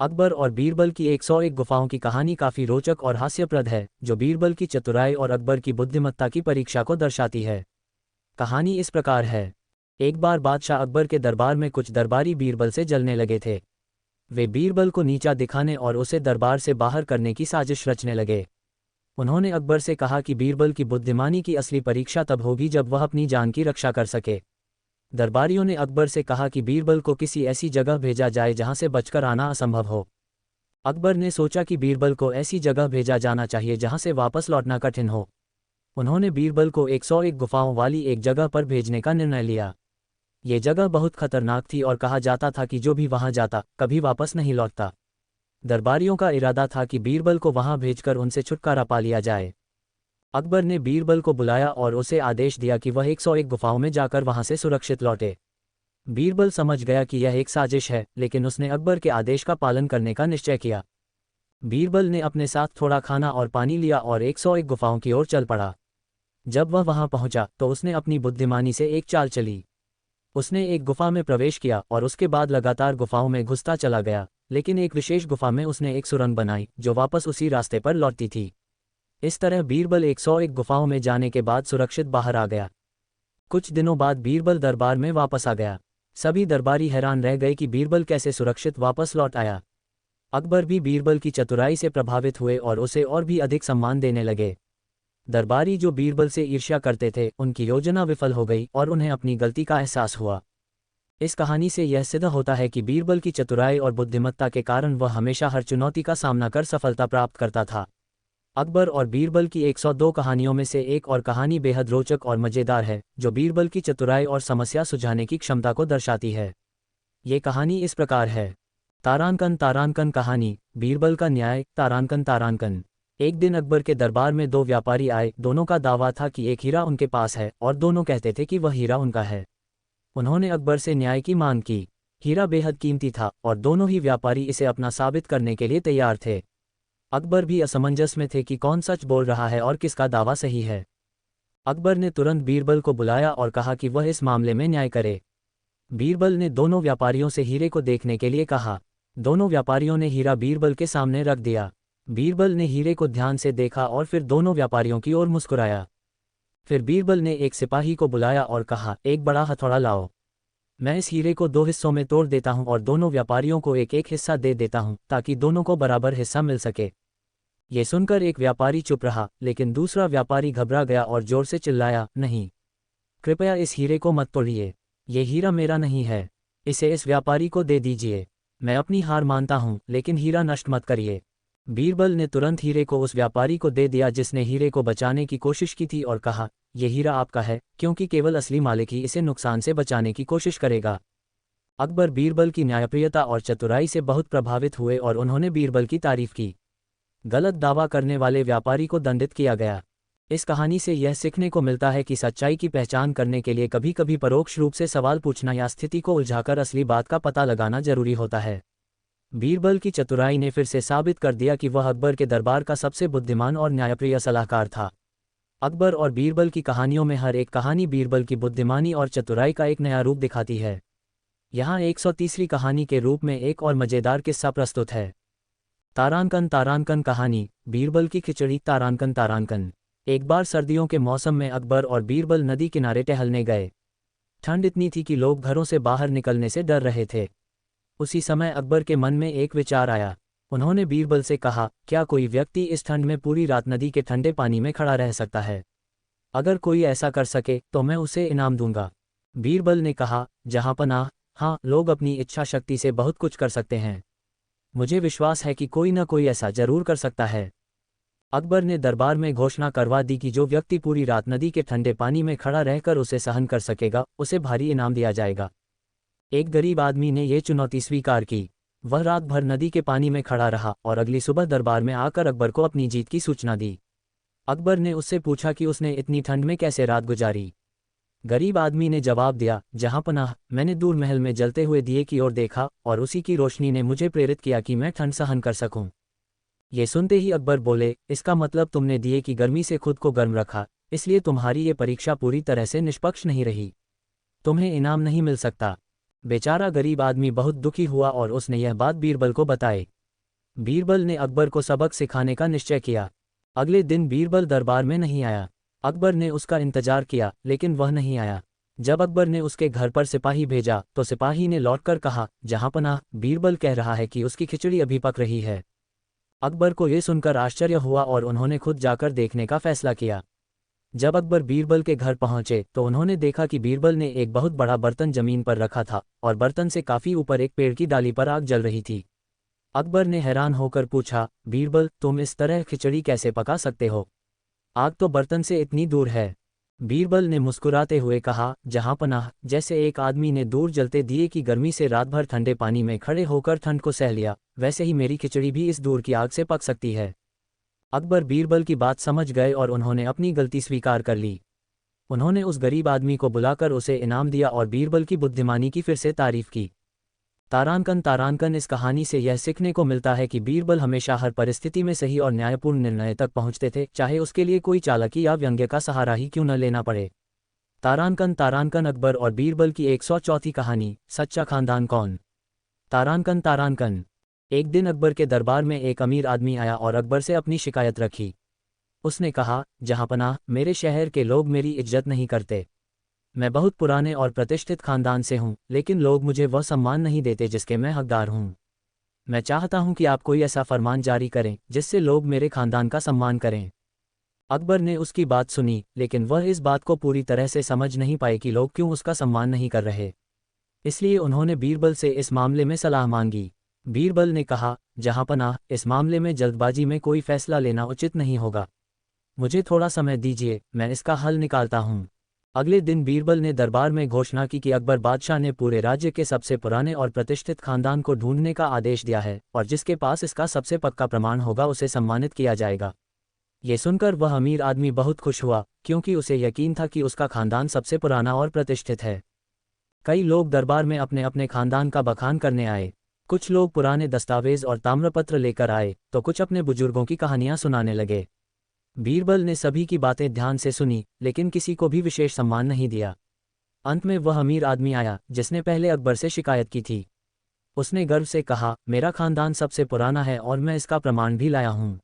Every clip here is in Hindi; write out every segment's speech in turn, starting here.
अकबर और बीरबल की 101 गुफाओं की कहानी काफ़ी रोचक और हास्यप्रद है, जो बीरबल की चतुराई और अकबर की बुद्धिमत्ता की परीक्षा को दर्शाती है। कहानी इस प्रकार है। एक बार बादशाह अकबर के दरबार में कुछ दरबारी बीरबल से जलने लगे थे। वे बीरबल को नीचा दिखाने और उसे दरबार से बाहर करने की साजिश रचने लगे। उन्होंने अकबर से कहा कि बीरबल की बुद्धिमानी की असली परीक्षा तब होगी जब वह अपनी जान की रक्षा कर सके। दरबारियों ने अकबर से कहा कि बीरबल को किसी ऐसी जगह भेजा जाए जहां से बचकर आना असंभव हो। अकबर ने सोचा कि बीरबल को ऐसी जगह भेजा जाना चाहिए जहां से वापस लौटना कठिन हो। उन्होंने बीरबल को 101 गुफाओं वाली एक जगह पर भेजने का निर्णय लिया। ये जगह बहुत खतरनाक थी और कहा जाता था कि जो भी वहां जाता कभी वापस नहीं लौटता। दरबारियों का इरादा था कि बीरबल को वहां भेजकर उनसे छुटकारा पा लिया जाए। अकबर ने बीरबल को बुलाया और उसे आदेश दिया कि वह 101 गुफाओं में जाकर वहां से सुरक्षित लौटे। बीरबल समझ गया कि यह एक साजिश है, लेकिन उसने अकबर के आदेश का पालन करने का निश्चय किया। बीरबल ने अपने साथ थोड़ा खाना और पानी लिया और 101 गुफाओं की ओर चल पड़ा। जब वह वहां पहुंचा तो उसने अपनी बुद्धिमानी से एक चाल चली। उसने एक गुफा में प्रवेश किया और उसके बाद लगातार गुफाओं में घुसता चला गया, लेकिन एक विशेष गुफा में उसने एक सुरंग बनाई जो वापस उसी रास्ते पर लौटती थी। इस तरह बीरबल 101 गुफाओं में जाने के बाद सुरक्षित बाहर आ गया। कुछ दिनों बाद बीरबल दरबार में वापस आ गया। सभी दरबारी हैरान रह गए कि बीरबल कैसे सुरक्षित वापस लौट आया। अकबर भी बीरबल की चतुराई से प्रभावित हुए और उसे और भी अधिक सम्मान देने लगे। दरबारी जो बीरबल से ईर्ष्या करते थे, उनकी योजना विफल हो गई और उन्हें अपनी गलती का एहसास हुआ। इस कहानी से यह सिद्ध होता है कि बीरबल की चतुराई और बुद्धिमत्ता के कारण वह हमेशा हर चुनौती का सामना कर सफलता प्राप्त करता था। अकबर और बीरबल की 102 कहानियों में से एक और कहानी बेहद रोचक और मज़ेदार है, जो बीरबल की चतुराई और समस्या सुलझाने की क्षमता को दर्शाती है। ये कहानी इस प्रकार है। तारांकन तारांकन कहानी, बीरबल का न्याय। तारांकन तारांकन। एक दिन अकबर के दरबार में दो व्यापारी आए। दोनों का दावा था कि एक हीरा उनके पास है और दोनों कहते थे कि वह हीरा उनका है। उन्होंने अकबर से न्याय की मांग की। हीरा बेहद कीमती था और दोनों ही व्यापारी इसे अपना साबित करने के लिए तैयार थे। अकबर भी असमंजस में थे कि कौन सच बोल रहा है और किसका दावा सही है। अकबर ने तुरंत बीरबल को बुलाया और कहा कि वह इस मामले में न्याय करे। बीरबल ने दोनों व्यापारियों से हीरे को देखने के लिए कहा। दोनों व्यापारियों ने हीरा बीरबल के सामने रख दिया। बीरबल ने हीरे को ध्यान से देखा और फिर दोनों व्यापारियों की ओर मुस्कुराया। फिर बीरबल ने एक सिपाही को बुलाया और कहा, एक बड़ा हथौड़ा लाओ। मैं इस हीरे को दो हिस्सों में तोड़ देता हूं और दोनों व्यापारियों को एक एक हिस्सा दे देता हूं ताकि दोनों को बराबर हिस्सा मिल सके। ये सुनकर एक व्यापारी चुप रहा, लेकिन दूसरा व्यापारी घबरा गया और जोर से चिल्लाया, नहीं, कृपया इस हीरे को मत तोड़िए। ये हीरा मेरा नहीं है। इसे इस व्यापारी को दे दीजिए। मैं अपनी हार मानता हूं, लेकिन हीरा नष्ट मत करिए। बीरबल ने तुरंत हीरे को उस व्यापारी को दे दिया जिसने हीरे को बचाने की कोशिश की थी और कहा, यह हीरा आपका है, क्योंकि केवल असली मालिक ही इसे नुकसान से बचाने की कोशिश करेगा। अकबर बीरबल की न्यायप्रियता और चतुराई से बहुत प्रभावित हुए और उन्होंने बीरबल की तारीफ की। गलत दावा करने वाले व्यापारी को दंडित किया गया। इस कहानी से यह सीखने को मिलता है कि सच्चाई की पहचान करने के लिए कभी कभी परोक्ष रूप से सवाल पूछना या स्थिति को उलझाकर असली बात का पता लगाना जरूरी होता है। बीरबल की चतुराई ने फिर से साबित कर दिया कि वह अकबर के दरबार का सबसे बुद्धिमान और न्यायप्रिय सलाहकार था। अकबर और बीरबल की कहानियों में हर एक कहानी बीरबल की बुद्धिमानी और चतुराई का एक नया रूप दिखाती है। यहाँ 130वीं कहानी के रूप में एक और मज़ेदार किस्सा प्रस्तुत है। तारांकन तारांकन कहानी, बीरबल की खिचड़ी। तारांकन तारांकन। एक बार सर्दियों के मौसम में अकबर और बीरबल नदी किनारे टहलने गए। ठंड इतनी थी कि लोग घरों से बाहर निकलने से डर रहे थे। उसी समय अकबर के मन में एक विचार आया। उन्होंने बीरबल से कहा, क्या कोई व्यक्ति इस ठंड में पूरी रात नदी के ठंडे पानी में खड़ा रह सकता है? अगर कोई ऐसा कर सके तो मैं उसे इनाम दूंगा। बीरबल ने कहा, जहांपनाह, हाँ, लोग अपनी इच्छा शक्ति से बहुत कुछ कर सकते हैं। मुझे विश्वास है कि कोई न कोई ऐसा जरूर कर सकता है। अकबर ने दरबार में घोषणा करवा दी कि जो व्यक्ति पूरी रात नदी के ठंडे पानी में खड़ा रहकर उसे सहन कर सकेगा, उसे भारी इनाम दिया जाएगा। एक गरीब आदमी ने यह चुनौती स्वीकार की। वह रात भर नदी के पानी में खड़ा रहा और अगली सुबह दरबार में आकर अकबर को अपनी जीत की सूचना दी। अकबर ने उससे पूछा कि उसने इतनी ठंड में कैसे रात गुजारी। गरीब आदमी ने जवाब दिया, जहांपनाह, मैंने दूर महल में जलते हुए दिए की ओर देखा और उसी की रोशनी ने मुझे प्रेरित किया कि मैं ठंड सहन कर सकूं। ये सुनते ही अकबर बोले, इसका मतलब तुमने दिए की गर्मी से खुद को गर्म रखा, इसलिए तुम्हारी ये परीक्षा पूरी तरह से निष्पक्ष नहीं रही। तुम्हें इनाम नहीं मिल सकता। बेचारा गरीब आदमी बहुत दुखी हुआ और उसने यह बात बीरबल को बताई। बीरबल ने अकबर को सबक सिखाने का निश्चय किया। अगले दिन बीरबल दरबार में नहीं आया। अकबर ने उसका इंतजार किया लेकिन वह नहीं आया। जब अकबर ने उसके घर पर सिपाही भेजा तो सिपाही ने लौटकर कहा, जहांपनाह, बीरबल कह रहा है कि उसकी खिचड़ी अभी पक रही है। अकबर को यह सुनकर आश्चर्य हुआ और उन्होंने खुद जाकर देखने का फैसला किया। जब अकबर बीरबल के घर पहुंचे तो उन्होंने देखा कि बीरबल ने एक बहुत बड़ा बर्तन जमीन पर रखा था और बर्तन से काफी ऊपर एक पेड़ की डाली पर आग जल रही थी। अकबर ने हैरान होकर पूछा, बीरबल, तुम इस तरह खिचड़ी कैसे पका सकते हो? आग तो बर्तन से इतनी दूर है। बीरबल ने मुस्कुराते हुए कहा, जहांपनाह, जैसे एक आदमी ने दूर जलते दिए की गर्मी से रात भर ठंडे पानी में खड़े होकर ठंड को सह लिया, वैसे ही मेरी खिचड़ी भी इस दूर की आग से पक सकती है। अकबर बीरबल की बात समझ गए और उन्होंने अपनी गलती स्वीकार कर ली। उन्होंने उस गरीब आदमी को बुलाकर उसे इनाम दिया और बीरबल की बुद्धिमानी की फिर से तारीफ की। तारानकन इस कहानी से यह सीखने को मिलता है कि बीरबल हमेशा हर परिस्थिति में सही और न्यायपूर्ण निर्णय तक पहुंचते थे, चाहे उसके लिए कोई चालाकी या व्यंग्य का सहारा ही क्यों न लेना पड़े। तारानकन अकबर और बीरबल की 104वीं कहानी, सच्चा खानदान कौन? तारानकन। एक दिन अकबर के दरबार में एक अमीर आदमी आया और अकबर से अपनी शिकायत रखी। उसने कहा, जहांपनाह, मेरे शहर के लोग मेरी इज्जत नहीं करते। मैं बहुत पुराने और प्रतिष्ठित खानदान से हूं, लेकिन लोग मुझे वह सम्मान नहीं देते जिसके मैं हकदार हूं। मैं चाहता हूं कि आप कोई ऐसा फरमान जारी करें जिससे लोग मेरे खानदान का सम्मान करें। अकबर ने उसकी बात सुनी, लेकिन वह इस बात को पूरी तरह से समझ नहीं पाए कि लोग क्यों उसका सम्मान नहीं कर रहे। इसलिए उन्होंने बीरबल से इस मामले में सलाह मांगी। बीरबल ने कहा, जहांपनाह, इस मामले में जल्दबाजी में कोई फैसला लेना उचित नहीं होगा। मुझे थोड़ा समय दीजिए, मैं इसका हल निकालता हूं। अगले दिन बीरबल ने दरबार में घोषणा की कि अकबर बादशाह ने पूरे राज्य के सबसे पुराने और प्रतिष्ठित खानदान को ढूंढने का आदेश दिया है और जिसके पास इसका सबसे पक्का प्रमाण होगा उसे सम्मानित किया जाएगा। ये सुनकर वह अमीर आदमी बहुत खुश हुआ, क्योंकि उसे यकीन था कि उसका खानदान सबसे पुराना और प्रतिष्ठित है। कई लोग दरबार में अपने अपने खानदान का बखान करने आए। कुछ लोग पुराने दस्तावेज और ताम्रपत्र लेकर आए तो कुछ अपने बुजुर्गों की कहानियां सुनाने लगे। बीरबल ने सभी की बातें ध्यान से सुनी, लेकिन किसी को भी विशेष सम्मान नहीं दिया। अंत में वह अमीर आदमी आया जिसने पहले अकबर से शिकायत की थी। उसने गर्व से कहा, मेरा खानदान सबसे पुराना है और मैं इसका प्रमाण भी लाया हूं।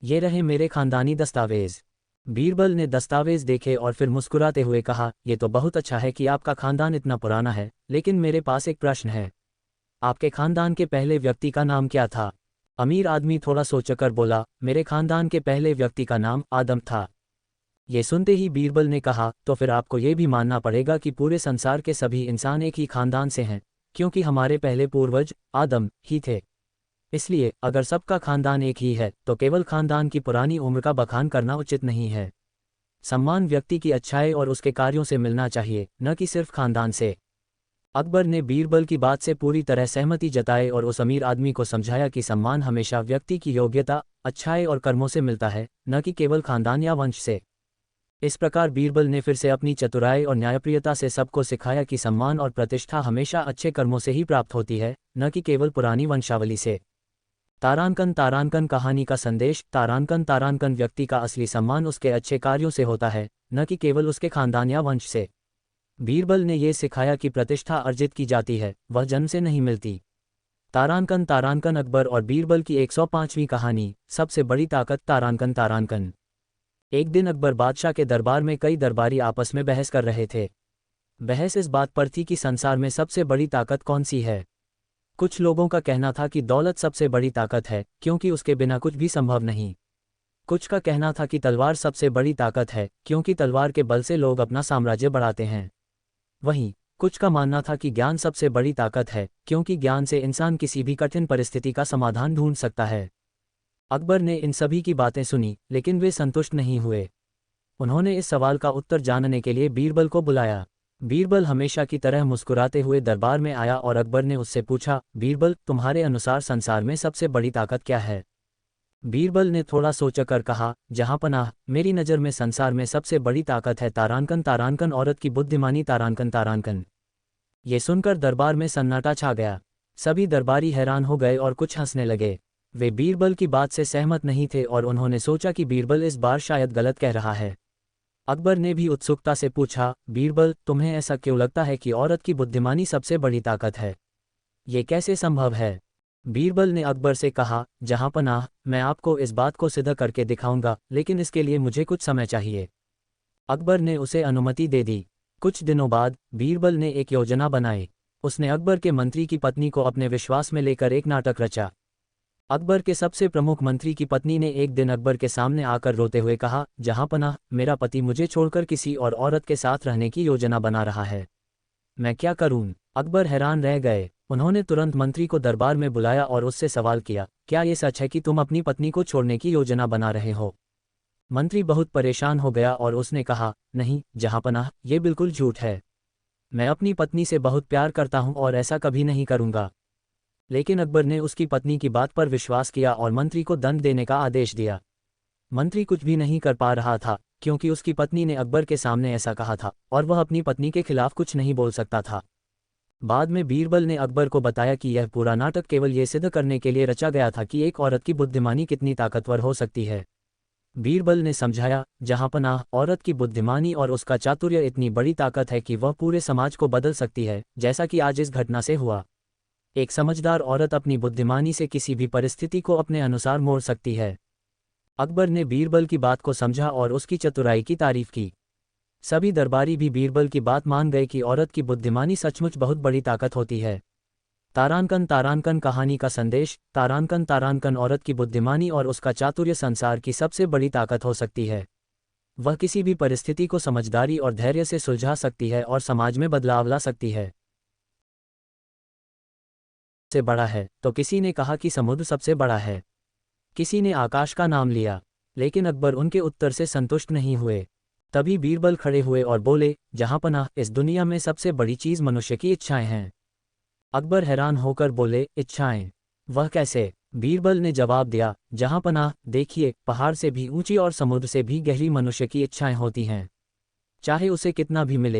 ये रहे मेरे खानदानी दस्तावेज। बीरबल ने दस्तावेज देखे और फिर मुस्कुराते हुए कहा, यह तो बहुत अच्छा है कि आपका खानदान इतना पुराना है, लेकिन मेरे पास एक प्रश्न है। आपके खानदान के पहले व्यक्ति का नाम क्या था? अमीर आदमी थोड़ा सोचकर बोला, मेरे खानदान के पहले व्यक्ति का नाम आदम था। ये सुनते ही बीरबल ने कहा, तो फिर आपको ये भी मानना पड़ेगा कि पूरे संसार के सभी इंसान एक ही खानदान से हैं, क्योंकि हमारे पहले पूर्वज आदम ही थे। इसलिए अगर सबका खानदान एक ही है तो केवल खानदान की पुरानी उम्र का बखान करना उचित नहीं है। सम्मान व्यक्ति की अच्छाई और उसके कार्यों से मिलना चाहिए, न कि सिर्फ खानदान से। अकबर ने बीरबल की बात से पूरी तरह सहमति जताई और उस अमीर आदमी को समझाया कि सम्मान हमेशा व्यक्ति की योग्यता, अच्छाई और कर्मों से मिलता है, न कि केवल खानदान या वंश से। इस प्रकार बीरबल ने फिर से अपनी चतुराई और न्यायप्रियता से सबको सिखाया कि सम्मान और प्रतिष्ठा हमेशा अच्छे कर्मों से ही प्राप्त होती है, न कि केवल पुरानी वंशावली से। तारानकन कहानी का संदेश। तारानकन व्यक्ति का असली सम्मान उसके अच्छे कार्यों से होता है, न कि केवल उसके खानदान या वंश से। बीरबल ने यह सिखाया कि प्रतिष्ठा अर्जित की जाती है, वह जन्म से नहीं मिलती। तारानकन अकबर और बीरबल की 105वीं कहानी, सबसे बड़ी ताकत। तारानकन। एक दिन अकबर बादशाह के दरबार में कई दरबारी आपस में बहस कर रहे थे। बहस इस बात पर थी कि संसार में सबसे बड़ी ताकत कौन सी है। कुछ लोगों का कहना था कि दौलत सबसे बड़ी ताकत है, क्योंकि उसके बिना कुछ भी संभव नहीं। कुछ का कहना था कि तलवार सबसे बड़ी ताकत है, क्योंकि तलवार के बल से लोग अपना साम्राज्य बढ़ाते हैं। वहीं कुछ का मानना था कि ज्ञान सबसे बड़ी ताकत है, क्योंकि ज्ञान से इंसान किसी भी कठिन परिस्थिति का समाधान ढूंढ सकता है। अकबर ने इन सभी की बातें सुनी, लेकिन वे संतुष्ट नहीं हुए। उन्होंने इस सवाल का उत्तर जानने के लिए बीरबल को बुलाया। बीरबल हमेशा की तरह मुस्कुराते हुए दरबार में आया और अकबर ने उससे पूछा, बीरबल, तुम्हारे अनुसार संसार में सबसे बड़ी ताकत क्या है? बीरबल ने थोड़ा सोचकर कहा, जहांपनाह, मेरी नज़र में संसार में सबसे बड़ी ताकत है तारानकन औरत की बुद्धिमानी। तारानकन। ये सुनकर दरबार में सन्नाटा छा गया। सभी दरबारी हैरान हो गए और कुछ हंसने लगे। वे बीरबल की बात से सहमत नहीं थे और उन्होंने सोचा कि बीरबल इस बार शायद गलत कह रहा है। अकबर ने भी उत्सुकता से पूछा, बीरबल, तुम्हें ऐसा क्यों लगता है कि औरत की बुद्धिमानी सबसे बड़ी ताकत है? ये कैसे संभव है? बीरबल ने अकबर से कहा, जहांपनाह, मैं आपको इस बात को सिद्ध करके दिखाऊंगा, लेकिन इसके लिए मुझे कुछ समय चाहिए। अकबर ने उसे अनुमति दे दी। कुछ दिनों बाद बीरबल ने एक योजना बनाई। उसने अकबर के मंत्री की पत्नी को अपने विश्वास में लेकर एक नाटक रचा। अकबर के सबसे प्रमुख मंत्री की पत्नी ने एक दिन अकबर के सामने आकर रोते हुए कहा, जहांपनाह, मेरा पति मुझे छोड़कर किसी और औरत के साथ रहने की योजना बना रहा है। मैं क्या करूं? अकबर हैरान रह गए। उन्होंने तुरंत मंत्री को दरबार में बुलाया और उससे सवाल किया, क्या ये सच है कि तुम अपनी पत्नी को छोड़ने की योजना बना रहे हो? मंत्री बहुत परेशान हो गया और उसने कहा, नहीं जहांपनाह, ये बिल्कुल झूठ है। मैं अपनी पत्नी से बहुत प्यार करता हूं और ऐसा कभी नहीं करूंगा। लेकिन अकबर ने उसकी पत्नी की बात पर विश्वास किया और मंत्री को दंड देने का आदेश दिया। मंत्री कुछ भी नहीं कर पा रहा था, क्योंकि उसकी पत्नी ने अकबर के सामने ऐसा कहा था और वह अपनी पत्नी के खिलाफ कुछ नहीं बोल सकता था। बाद में बीरबल ने अकबर को बताया कि यह पूरा नाटक केवल ये सिद्ध करने के लिए रचा गया था कि एक औरत की बुद्धिमानी कितनी ताकतवर हो सकती है। बीरबल ने समझाया, जहांपनाह, औरत की बुद्धिमानी और उसका चातुर्य इतनी बड़ी ताकत है कि वह पूरे समाज को बदल सकती है, जैसा कि आज इस घटना से हुआ। एक समझदार औरत अपनी बुद्धिमानी से किसी भी परिस्थिति को अपने अनुसार मोड़ सकती है। अकबर ने बीरबल की बात को समझा और उसकी चतुराई की तारीफ की। सभी दरबारी भी बीरबल की बात मान गए कि औरत की बुद्धिमानी सचमुच बहुत बड़ी ताकत होती है। तारांकन तारांकन कहानी का संदेश। तारांकन तारांकन, औरत की बुद्धिमानी और उसका चातुर्य संसार की सबसे बड़ी ताकत हो सकती है। वह किसी भी परिस्थिति को समझदारी और धैर्य से सुलझा सकती है और समाज में बदलाव ला सकती है। से बड़ा है तो किसी ने कहा कि समुद्र सबसे बड़ा है। किसी ने आकाश का नाम लिया, लेकिन अकबर उनके उत्तर से संतुष्ट नहीं हुए। तभी बीरबल खड़े हुए और बोले, जहांपनाह, इस दुनिया में सबसे बड़ी चीज मनुष्य की इच्छाएं हैं। अकबर हैरान होकर बोले, इच्छाएं? वह कैसे? बीरबल ने जवाब दिया, जहांपनाह, देखिए, पहाड़ से भी ऊंची और समुद्र से भी गहरी मनुष्य की इच्छाएं होती हैं। चाहे उसे कितना भी मिले,